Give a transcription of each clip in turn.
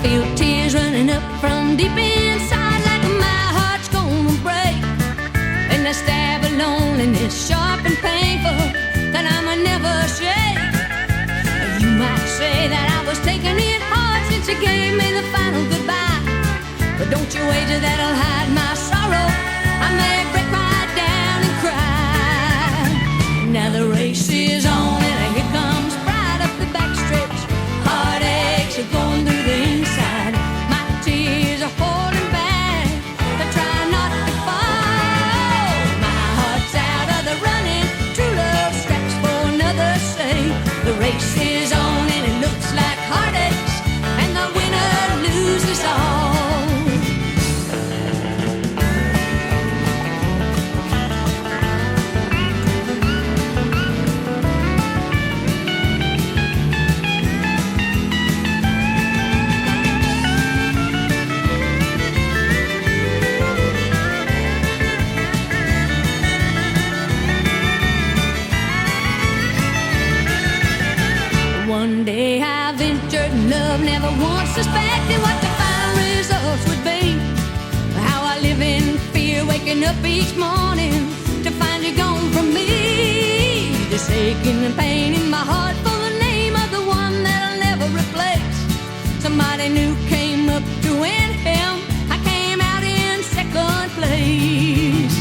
feel tears running up from deep inside, like my heart's gonna break. And the stab of loneliness, sharp and painful, that I'ma never shake. You might say that I was taking it hard since you gave me the final goodbye, but don't you wager that I'll hide my sorrow. I may break right down and cry. Now the race is on and here comes pride up the backstretch. Heartaches are going through the inside. My tears are holding back to try not to fall. My heart's out of the running. True love straps for another sake. The race is on and it looks like heartaches, and the winner loses all. One day I ventured in love, never once suspected what the final results would be. How I live in fear, waking up each morning to find you gone from me. This aching and pain in my heart for the name of the one that I'll never replace. Somebody new came up to win him, I came out in second place.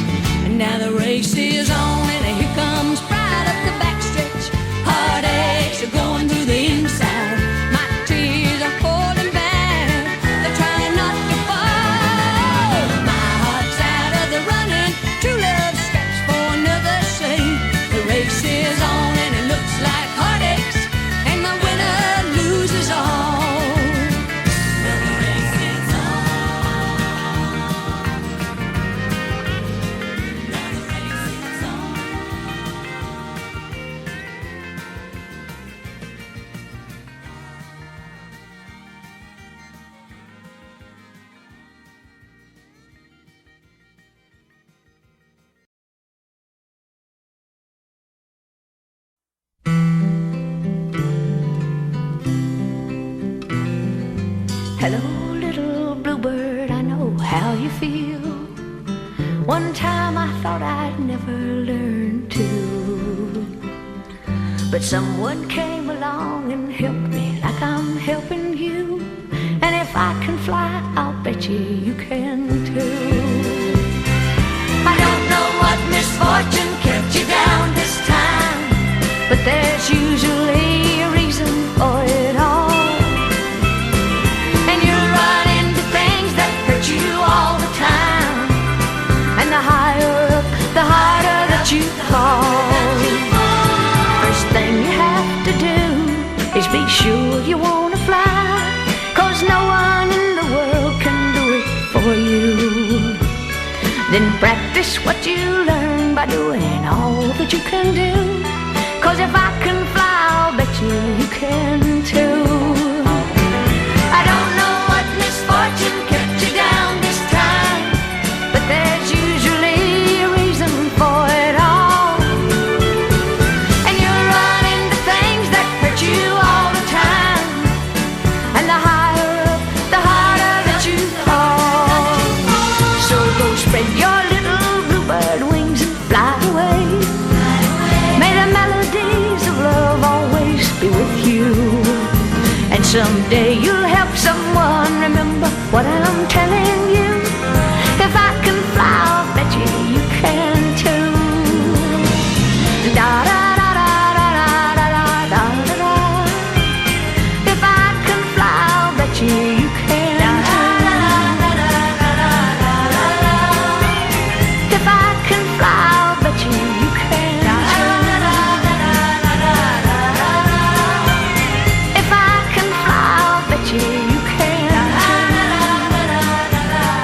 And now the race is on and here comes pride up the backstretch. Heartaches are going through the inside. My tears are holding back, they're trying not to fall. My heart's out of the running. True love straps for another sake. The race is on and it looks like heartaches, and the winner loses all. The race is on. Now the race is on. Hello, little bluebird, I know how you feel. One time I thought I'd never learn to, but someone came along and helped me like I'm helping you. And if I can fly, I'll bet you can too. I don't know what misfortune kept you down this time, but there's usually a reason for it all. All the time, and the higher up, the harder that you fall. First thing you have to do is be sure you wanna fly, 'cause no one in the world can do it for you. Then practice what you learn by doing all that you can do, 'cause if I can fly, I'll bet you can too. I don't know what misfortune kept you down this time, but there's usually a reason for it all. And you're running to things that hurt you all the time, and the higher up, the harder that you fall. So go spread your little bluebird wings and fly away. May the melodies of love always be with you, and someday you'll help someone remember what I'm telling you. If I can fly, I'll bet you can too. Da da da da da da da da da da. If I can fly, I'll bet you can too. If I can fly, I'll bet you can too. If I can fly, I'll bet you can too.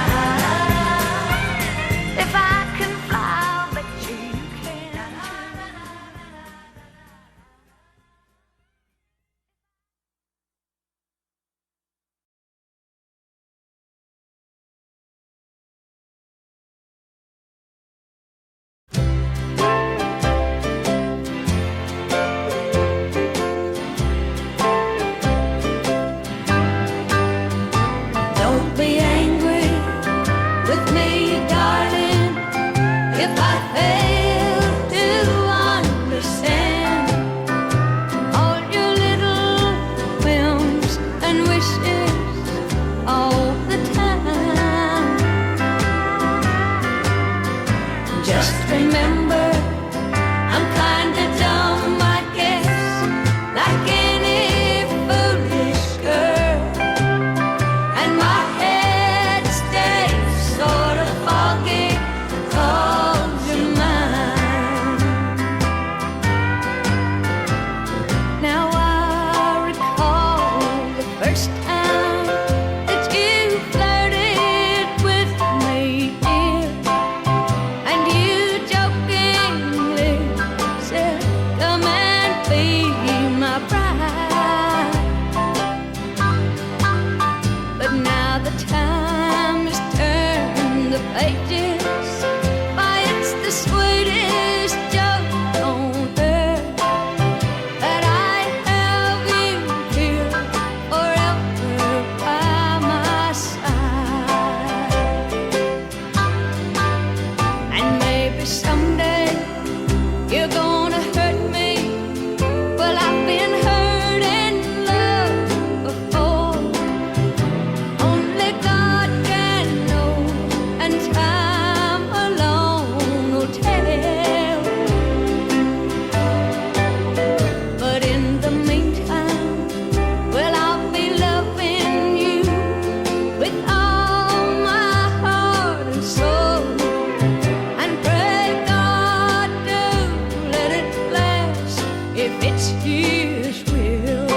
if it's His will.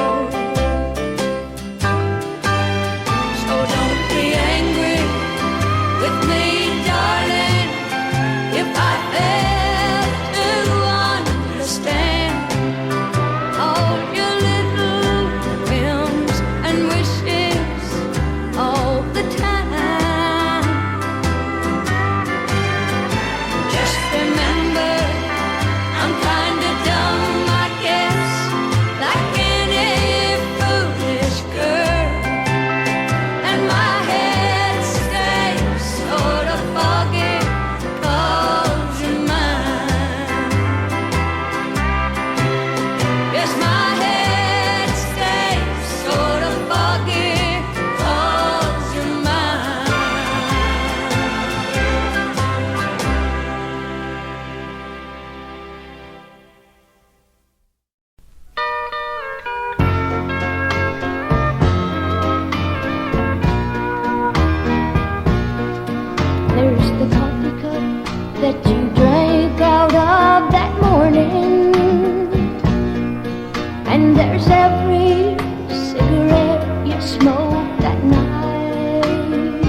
So don't be angry with me, darling, if I fail to understand all your little whims and wishes all the time. Just remember, I'm kinda dumb, I guess, like any foolish girl, and my head stays sort of foggy 'cause you're mine. Yes, my head stays sort of foggy 'cause you're mine. There's the coffee cup that you drank out of that morning, and there's every cigarette you smoked that night.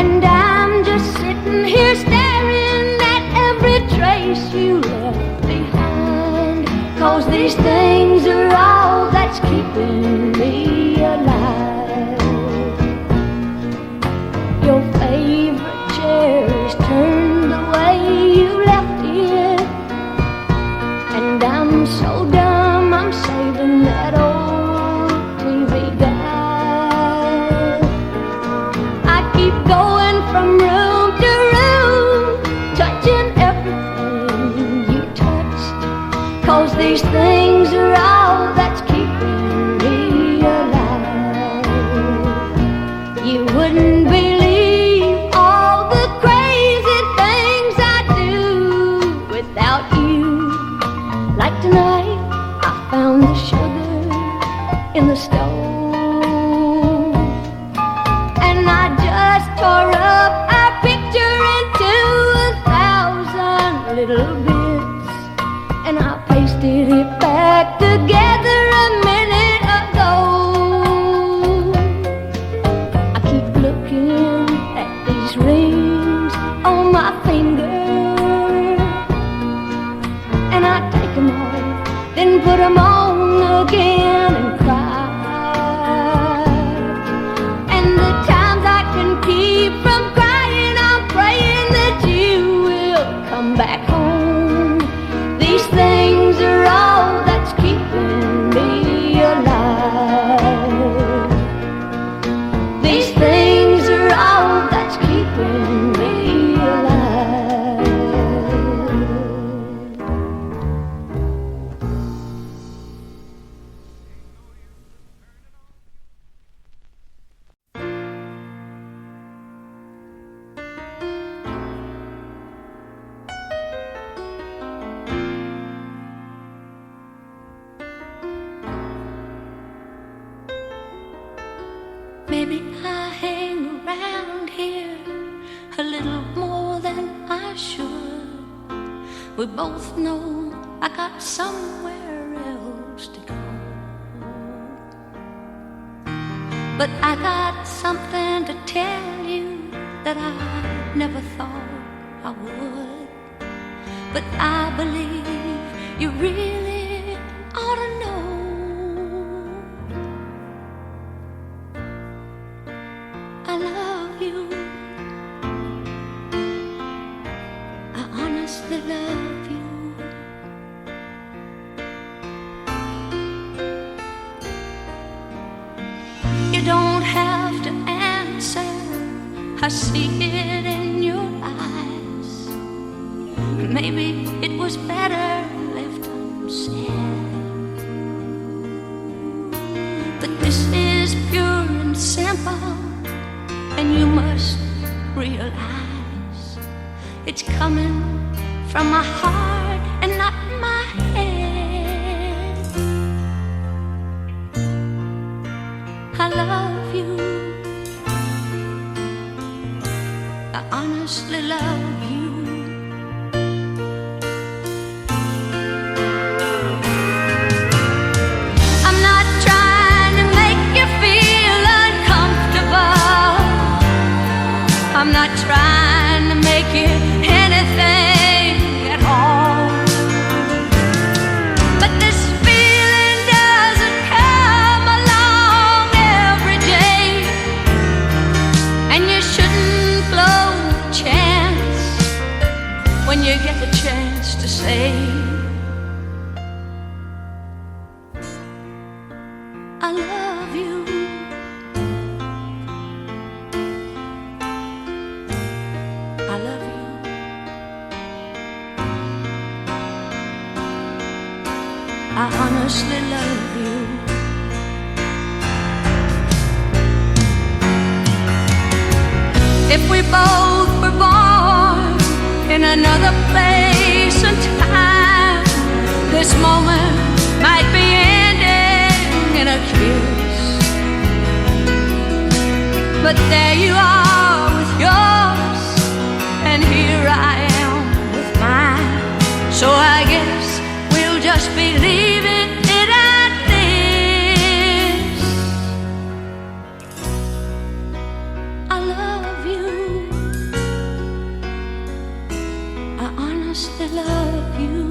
And I'm just sitting here staring at every trace you left behind, 'cause these things are all that's keeping me alive. Your favorite chair is turned the way you left it, and I'm so dumb I'm saving that old TV guide. I keep going from room to room, touching everything you touched, 'cause these things are all that's keeping me alive. You wouldn't believe all the crazy things I do without you. Like tonight, I found the sugar in the stove, and I just tore up our picture into 1,000 little bits, and I pasted it back together a minute ago. I keep looking at these rings on my finger, and I take them off, then put them on again and cry. And the times I can keep from crying, I'm praying that you will come back home. These things are all that's keeping me alive. These things are all that's keeping me alive. Maybe I hang around here a little more than I should. We both know I got somewhere else to go, but I got something to tell you that I never thought I would. But I believe you really ought to know. I love you. I honestly love you. You don't have to answer, I see it in your eyes. Maybe it was better left unsaid, but this is pure and simple, and you must realize it's coming from my heart and not my head. I love you. I honestly love you. I honestly love you. If we both were born in another place and time, this moment might be ending in a kiss. But there you are with yours, and here I am with mine. So I guess we'll just be leaving it at this. I love you. I honestly love you.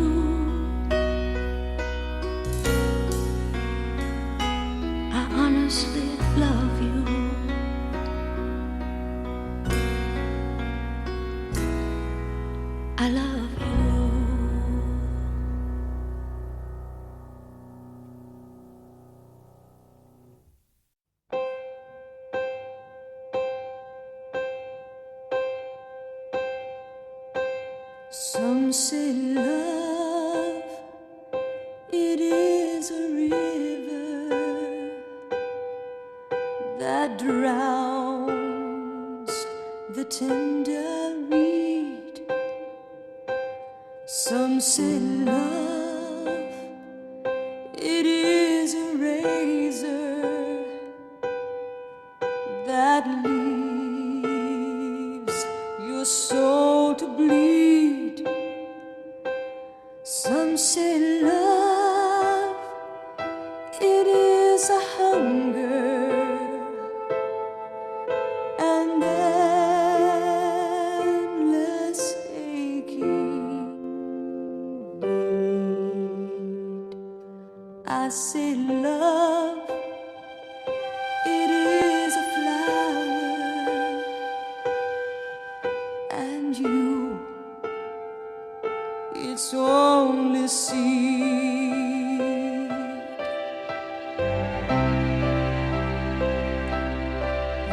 I honestly love you. I love you. Some say love, it is a river that drowns the tender reed. Some say love, it is a razor that leaves your soul to bleed. Some say love, it is a hunger and endless aching need. I say love, it is a flower, and you, its only seed.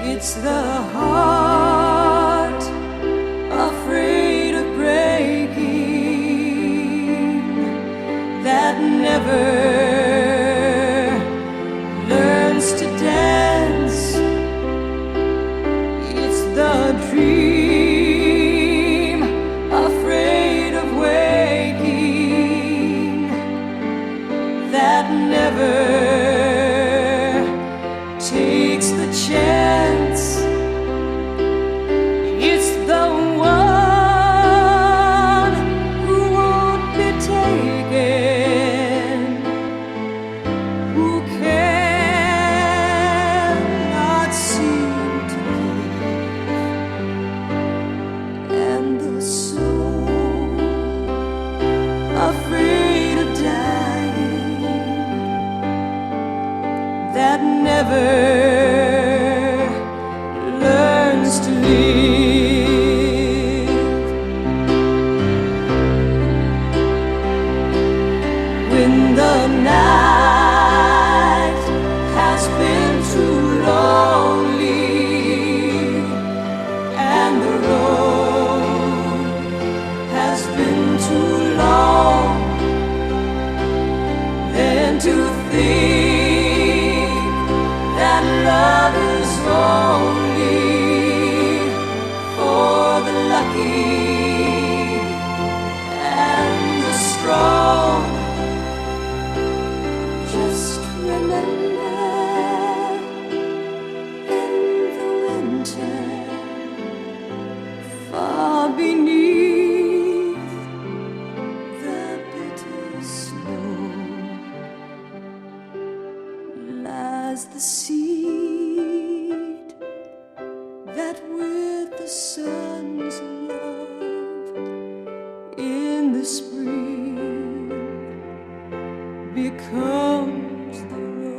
It's the heart afraid of breaking that never learns to dance. It's the dream afraid of waking that never takes the chance. It's the one who won't be taken, who cannot seem to give, and the soul afraid of dying that never learns to live. When the night has been too lonely and the road has been too long, then to think that love is only for the lucky and the strong. Just remember, in the winter, far beneath the bitter snow, lies the seed that with the sun's love in the spring becomes the rose.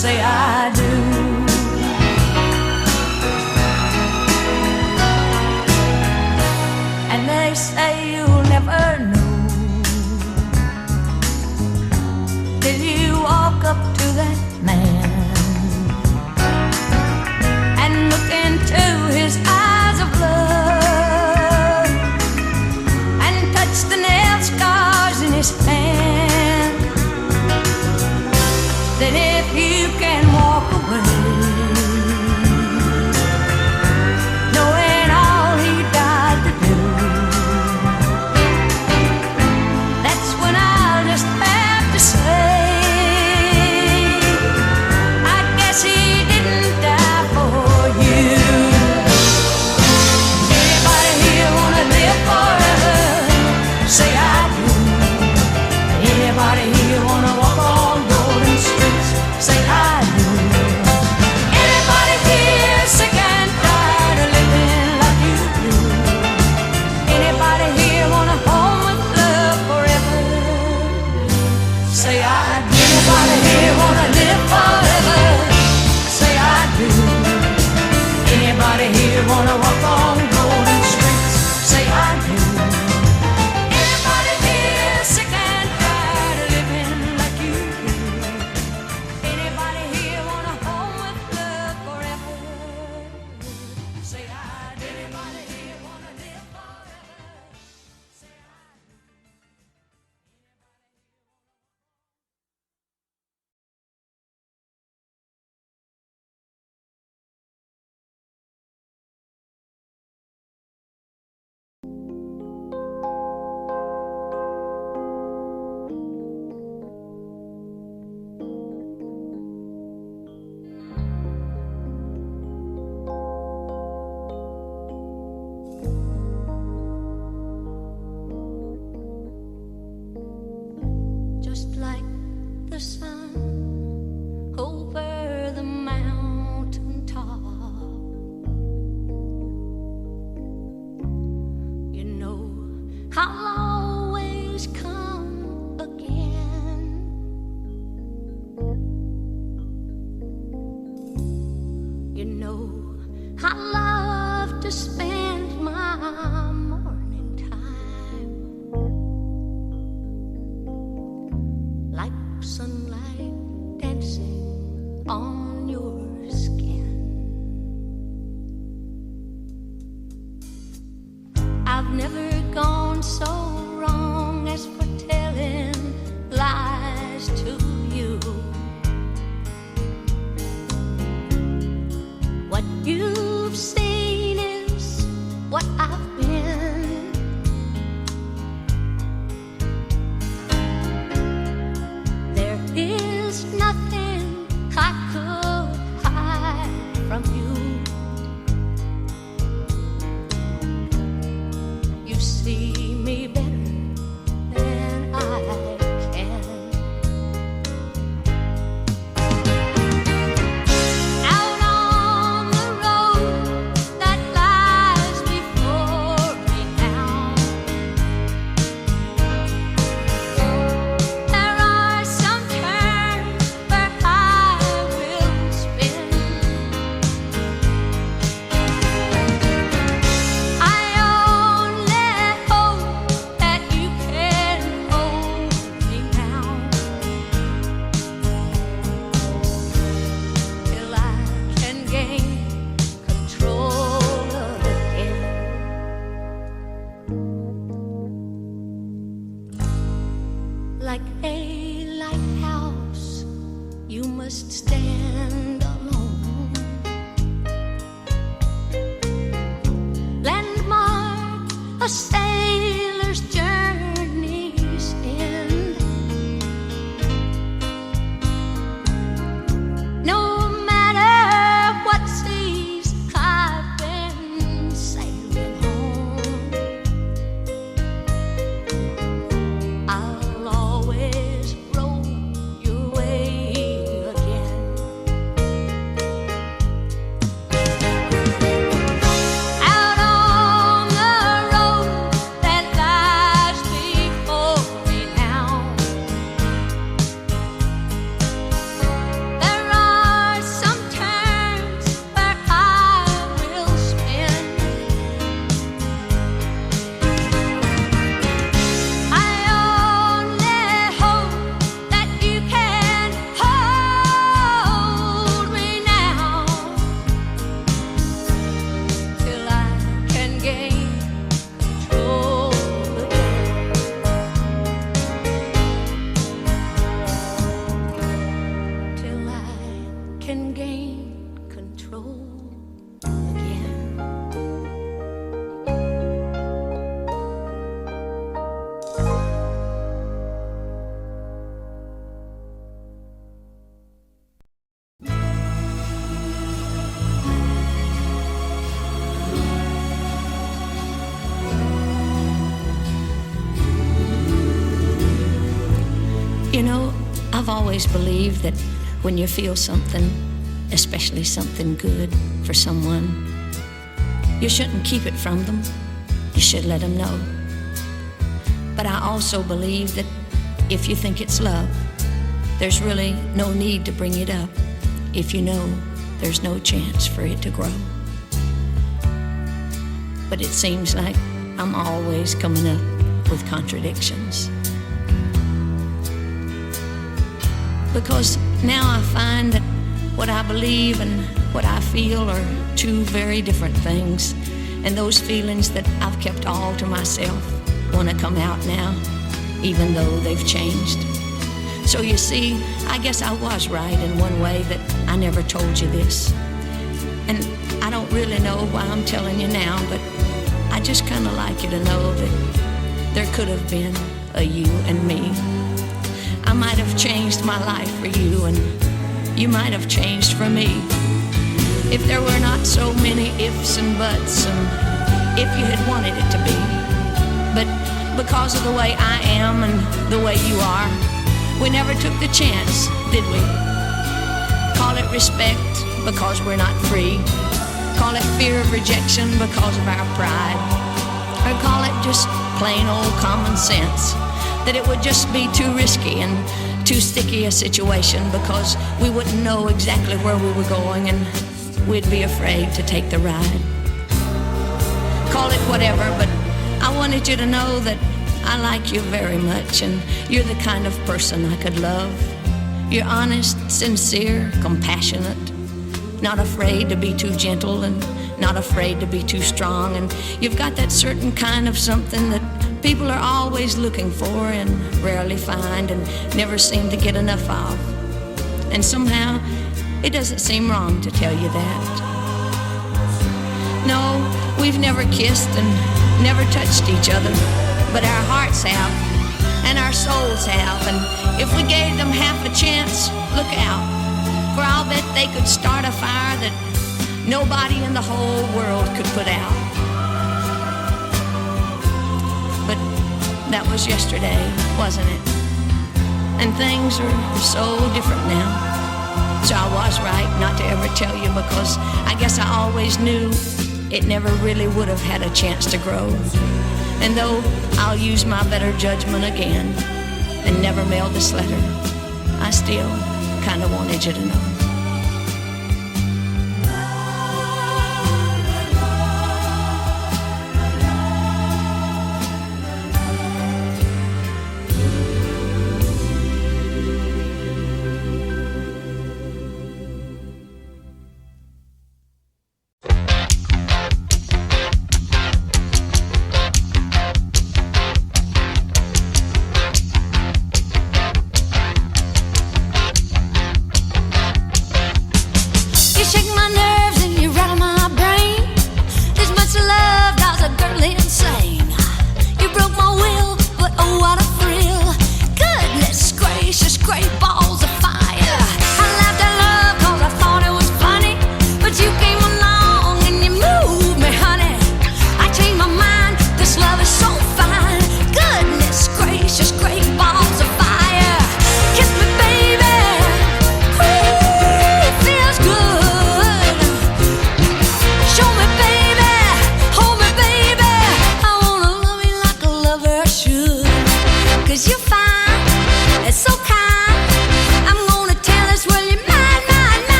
say I do. And they say you'll never know till you walk up to that man and look into his eyes of love and touch the nail scars in his hand. Then if you can walk away knowing all he died to do, that's when I'll just have to say, I guess he didn't die for you. Anybody here wanna live forever? Say I do. Anybody here wanna walk on golden streets? Say I do. Anybody here sick and tired of living like you do? Anybody here want a home with love forever? Say I do. Anybody here wanna live forever? Say I do. Anybody here wanna walk on golden streets? Say I do. Anybody here sick and tired of living like you do? Anybody here want a home with love forever? Say I do. Anybody here wanna live forever? Say I do. Just like the sun over the mountain top, you know I'll always come again. You know I love to spend my morning time like sunlight dancing on your skin. I've never gone so wrong as for telling lies to you. What you've seen is what I've been. There is nothing I could hide from you. You see me better than I can. Out on the road regain control again. You know, I've always believed that when you feel something, especially something good for someone, you shouldn't keep it from them. You should let them know. But I also believe that if you think it's love, there's really no need to bring it up if you know there's no chance for it to grow. But it seems like I'm always coming up with contradictions. Because now I find that what I believe and what I feel are two very different things. And those feelings that I've kept all to myself want to come out now, even though they've changed. So you see, I guess I was right in one way that I never told you this. And I don't really know why I'm telling you now, but I just kind of like you to know that there could have been a you and me. I might have changed my life for you, and you might have changed for me. If there were not so many ifs and buts, and if you had wanted it to be. But because of the way I am and the way you are, we never took the chance, did we? Call it respect because we're not free. Call it fear of rejection because of our pride. Or call it just plain old common sense, that it would just be too risky and too sticky a situation because we wouldn't know exactly where we were going and we'd be afraid to take the ride. Call it whatever, but I wanted you to know that I like you very much and you're the kind of person I could love. You're honest, sincere, compassionate, not afraid to be too gentle and not afraid to be too strong, and you've got that certain kind of something that people are always looking for and rarely find and never seem to get enough of. And somehow, it doesn't seem wrong to tell you that. No, we've never kissed and never touched each other, but our hearts have, and our souls have, and if we gave them half a chance, look out, for I'll bet they could start a fire that nobody in the whole world could put out. But that was yesterday, wasn't it? And things are so different now. So I was right not to ever tell you because I guess I always knew it never really would have had a chance to grow. And though I'll use my better judgment again and never mail this letter, I still kind of wanted you to know.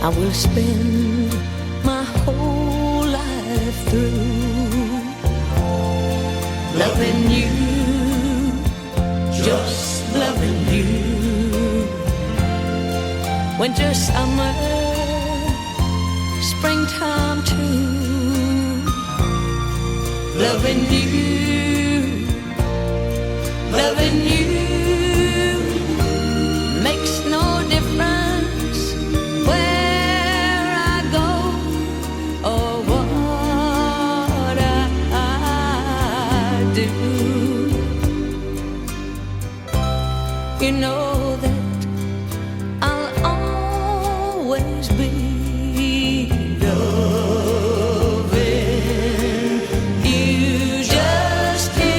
I will spend my whole life through loving you, just loving you. Winter, summer, springtime too. Loving you, loving you makes no difference where I go or what I do. You know that I'll always be loving you, just you.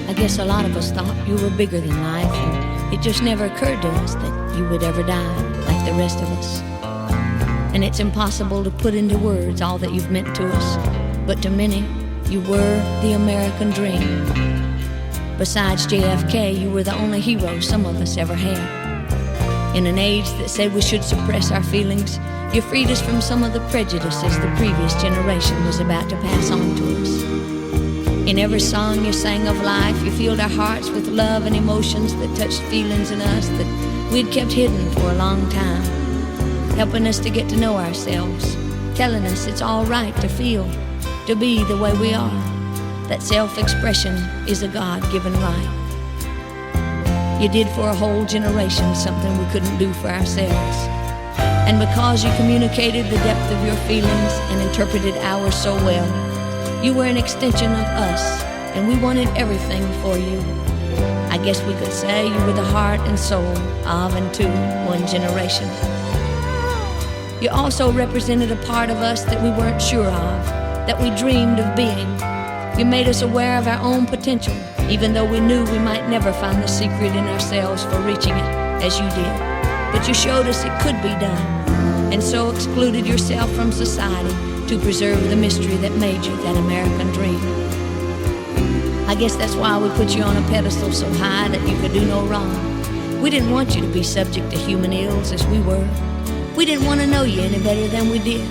I guess a lot of us thought you were bigger than life, and it just never occurred to us that you would ever die like the rest of us. And it's impossible to put into words all that you've meant to us, but to many, you were the American dream. Besides JFK, you were the only hero some of us ever had. In an age that said we should suppress our feelings, you freed us from some of the prejudices the previous generation was about to pass on to us. In every song you sang of life, you filled our hearts with love and emotions that touched feelings in us that we'd kept hidden for a long time, helping us to get to know ourselves, telling us it's all right to feel, to be the way we are, that self-expression is a God-given right. You did for a whole generation something we couldn't do for ourselves. And because you communicated the depth of your feelings and interpreted ours so well, you were an extension of us, and we wanted everything for you. I guess we could say you were the heart and soul of and to one generation. You also represented a part of us that we weren't sure of, that we dreamed of being. You made us aware of our own potential, even though we knew we might never find the secret in ourselves for reaching it, as you did. But you showed us it could be done, and so excluded yourself from society to preserve the mystery that made you that American dream. I guess that's why we put you on a pedestal so high that you could do no wrong. We didn't want you to be subject to human ills as we were. We didn't want to know you any better than we did.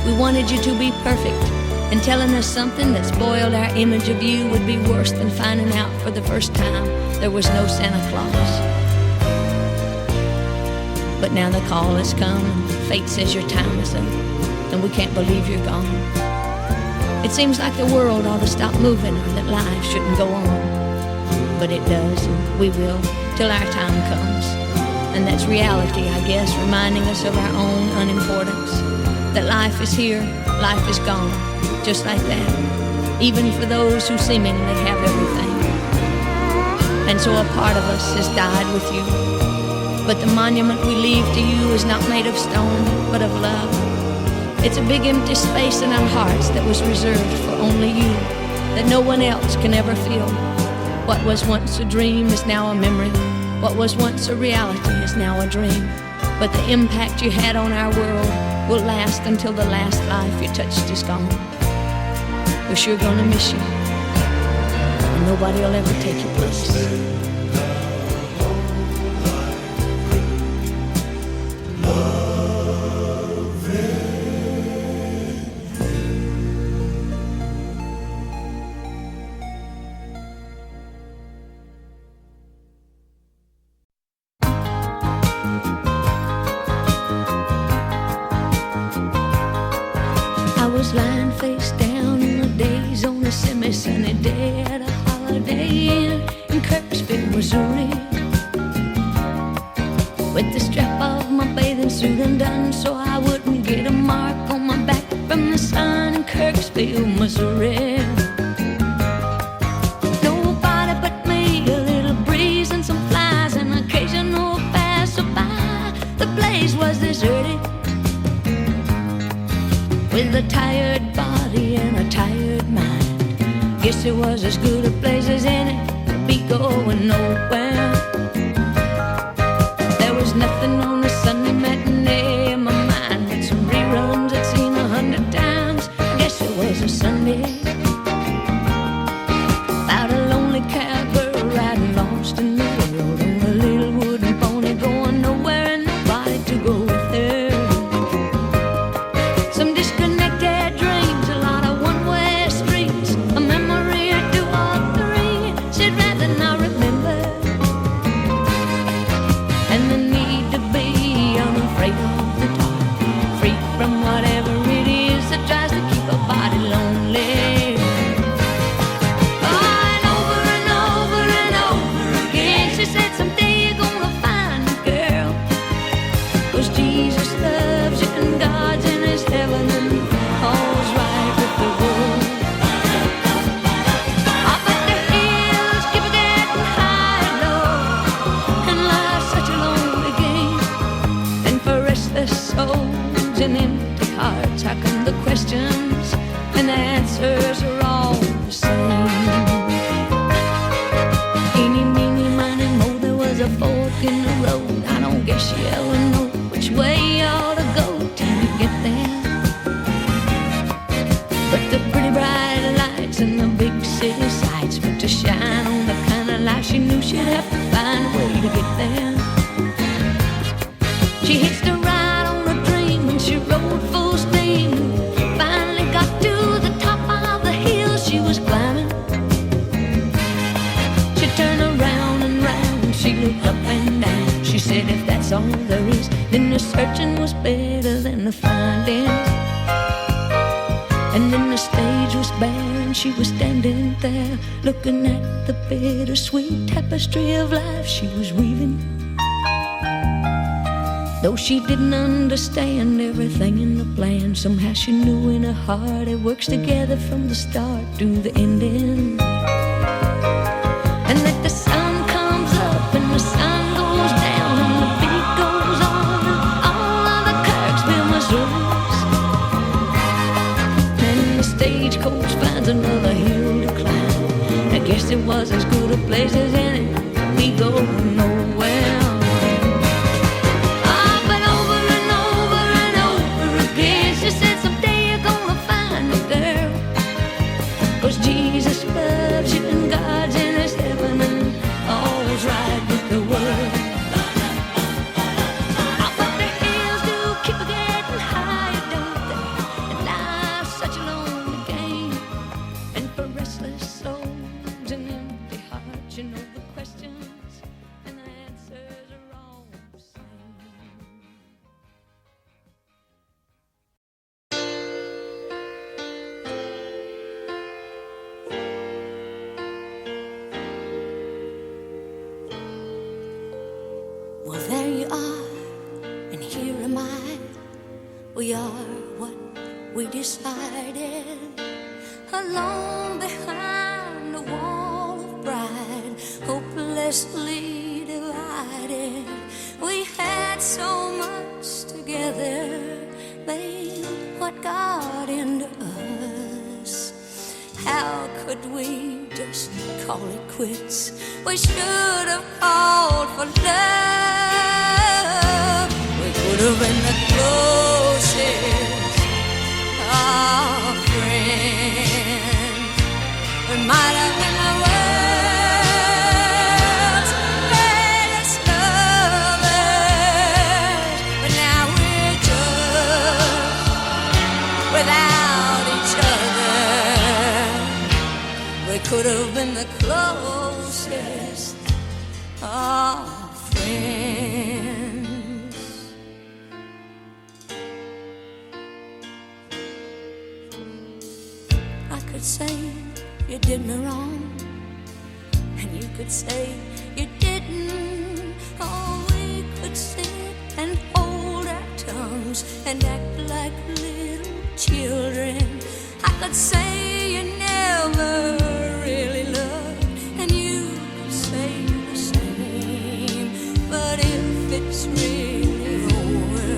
We wanted you to be perfect, and telling us something that spoiled our image of you would be worse than finding out for the first time there was no Santa Claus. But now the call has come, and fate says your time is up, and we can't believe you're gone. It seems like the world ought to stop moving, or that life shouldn't go on. But it does, and we will, till our time comes. And that's reality, I guess, reminding us of our own unimportance. That life is here, life is gone, just like that, even for those who seemingly have everything. And so a part of us has died with you, but the monument we leave to you is not made of stone, but of love. It's a big empty space in our hearts that was reserved for only you, that no one else can ever fill. What was once a dream is now a memory. What was once a reality is now a dream. But the impact you had on our world will last until the last life you touched is gone. We're sure gonna miss you, and nobody will ever take your place. Lying face down in the days on a semi-sunny day at a Holiday Inn in Kirksville, Missouri, with the strap of my bathing suit undone so I wouldn't get a mark on my back from the sun in Kirksville, Missouri. Nobody but me, a little breeze and some flies, an occasional passerby. The place was deserted, with a tired body and a tired mind. Guess it was as good a place as any to be going nowhere. There was nothing on the Sunday matinee in my mind but some reruns I'd seen 100 times. Guess it was a Sunday, about a lonely cowgirl riding lost in the world on a little wooden pony going nowhere, and nobody Jesus loves you and God's in his heaven and all's right with the world. Up at the hills, people getting high and low, and life's such a lonely game. And for restless souls and empty hearts, how come the questions and the answers are all the same? Eeny, meeny, miny, moe, there was a fork in the road. I don't guess you ever know which way you ought to go till you get there. But the pretty bright lights and the big city sights put to shine on the kind of life she knew she'd have to find a way to get there. She hitched a ride on a dream and she rode full steam. Finally got to the top of the hill she was climbing. She turned around and round, she looked up and down. She said if that's all there is, then the searching was better than the finding. And then the stage was bare and she was standing there, looking at the bittersweet tapestry of life she was weaving. Though she didn't understand everything in the plan, somehow she knew in her heart it works together from the start to the ending. And that the sun comes up and the sun goes down and the beat goes on and all of the Kirksville Missouri's. And the stagecoach finds another hill to climb. I guess it was as good a place as any. We go nowhere. Jesus loves you and God's in his heaven and all's right with the world. Up at the hills do keep getting higher, don't they? And life's such a lonely game. And for restless souls and empty hearts, you know the questions and the answers are all the same. Well, there you are, and here am I. We are what we decided. Alone behind a wall of pride, hopelessly divided. We had so much together, babe, what got into us? How could we just call it quits? We should have called for love. We could have been the closest of friends. We might have been the world's greatest lovers. But now we're just without each other. We could have been the closest of friends. I could say you did me wrong, and you could say you didn't. Oh, we could sit and hold our tongues and act like little children. I could say you never really loved, and you could say the same. But if it's really over,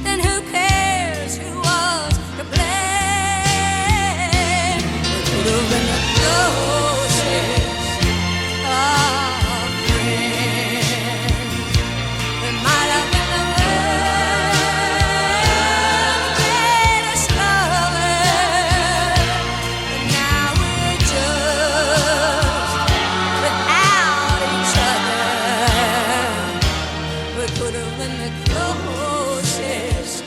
then who cares who was to blame? We could have been the closest of friends. We might have been the world's greatest lovers. But now we're just without each other. We could have been the closest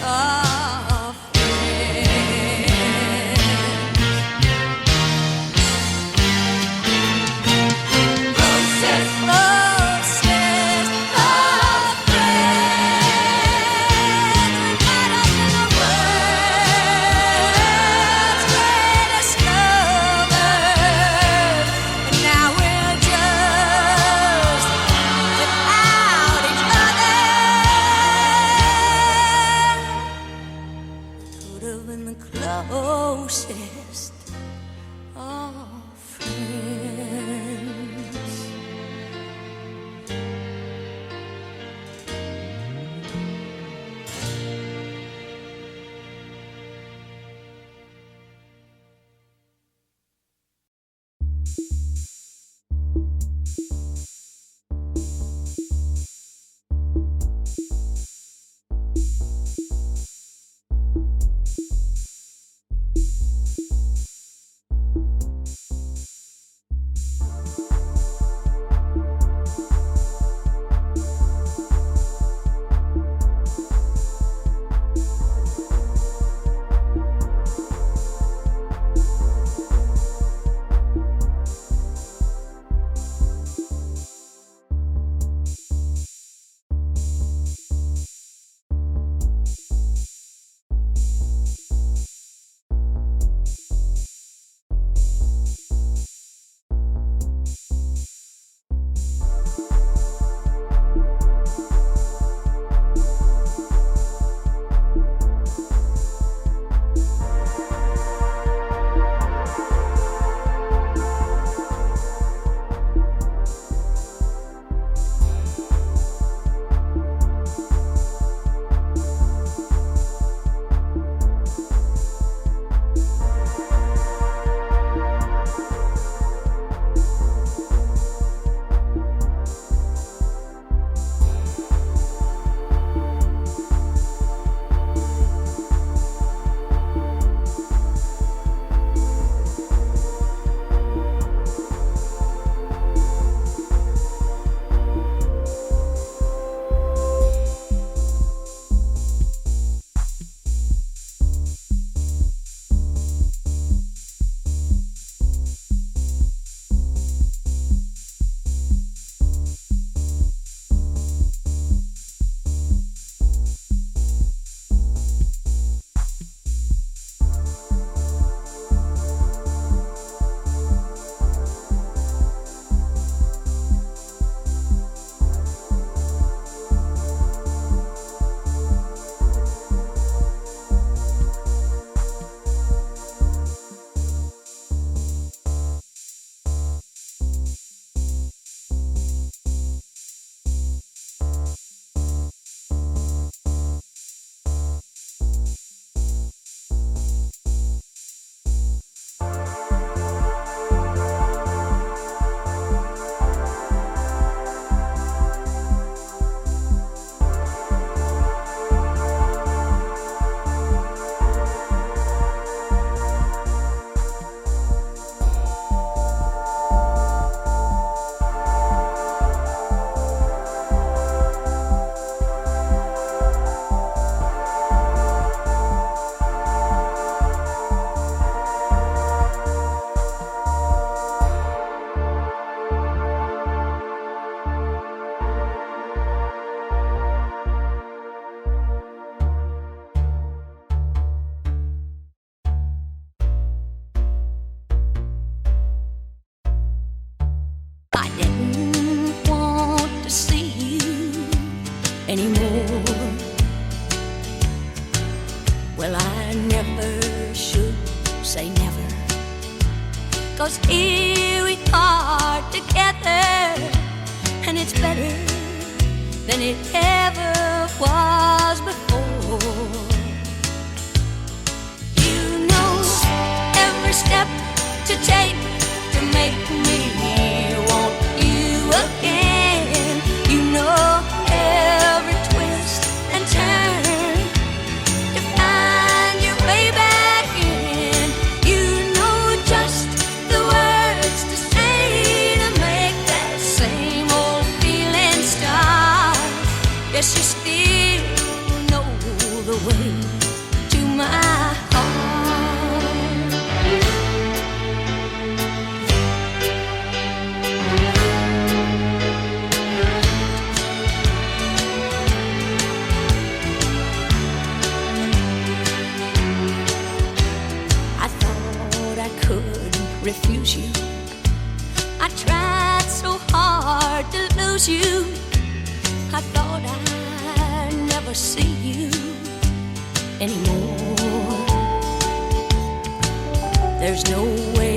of friends. Closest, closest of friends. We might have been the world's greatest lovers. But now we're just without each other. closest of friends. Well, I never should say never, 'cause here we are together, and it's better than it ever was before. You know every step to take to make me want you again. You know every twist and turn to find your way back in. You know just the words to say to make that same old feeling start. Yes, you still know the way to my heart. I thought I could refuse you. I tried so hard to lose you. I thought I'd never see you anymore. There's nowhere